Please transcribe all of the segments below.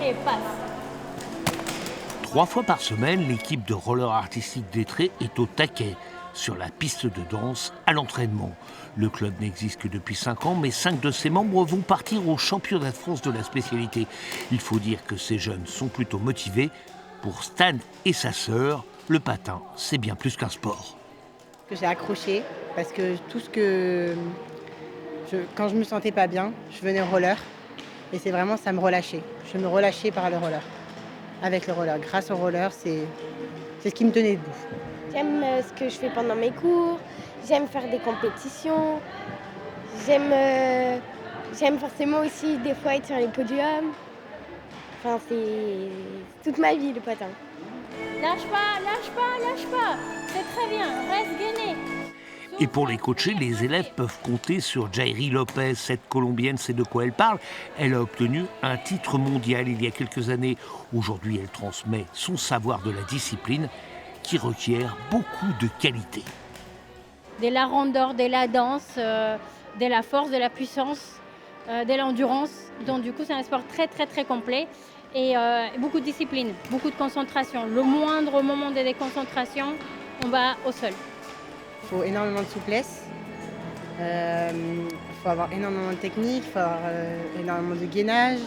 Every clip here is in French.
et passe. 3 fois par semaine, l'équipe de roller artistique d'Étré est au taquet sur la piste de danse à l'entraînement. Le club n'existe que depuis 5 ans, mais 5 de ses membres vont partir au championnat de France de la spécialité. Il faut dire que ces jeunes sont plutôt motivés. Pour Stan et sa sœur, le patin, c'est bien plus qu'un sport. J'ai accroché parce que quand je me sentais pas bien, je venais au roller et c'est vraiment ça me relâchait. Je me relâchais par le roller, avec le roller. Grâce au roller, c'est ce qui me tenait debout. J'aime ce que je fais pendant mes cours, j'aime faire des compétitions, j'aime forcément aussi des fois être sur les podiums. Enfin, c'est toute ma vie le patin. Lâche pas, lâche pas, lâche pas. C'est très bien, reste gainé. Et pour les coacher, les élèves peuvent compter sur Jairi Lopez. Cette Colombienne sait de quoi elle parle. Elle a obtenu un titre mondial il y a quelques années. Aujourd'hui, elle transmet son savoir de la discipline qui requiert beaucoup de qualité. De la rondeur, de la danse, de la force, de la puissance, de l'endurance. Donc du coup, c'est un sport très très très complet et beaucoup de discipline, beaucoup de concentration. Le moindre moment de déconcentration, on va au sol. Il faut énormément de souplesse, il faut avoir énormément de technique, il faut avoir énormément de gainage.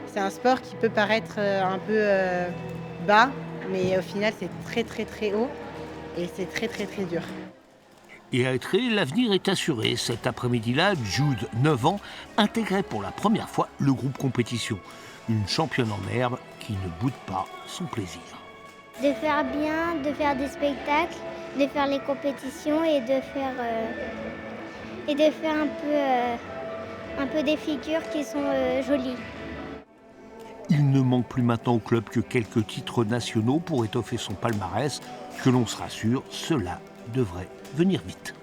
C'est un sport qui peut paraître un peu bas, mais au final c'est très très très haut et c'est très très très dur. Et à Étré, l'avenir est assuré. Cet après-midi-là, Jude, 9 ans, intégrait pour la première fois le groupe compétition. Une championne en herbe qui ne boude pas son plaisir. De faire bien, de faire des spectacles, de faire les compétitions et de faire un peu des figures qui sont jolies. Il ne manque plus maintenant au club que quelques titres nationaux pour étoffer son palmarès. Que l'on se rassure, cela devrait venir vite.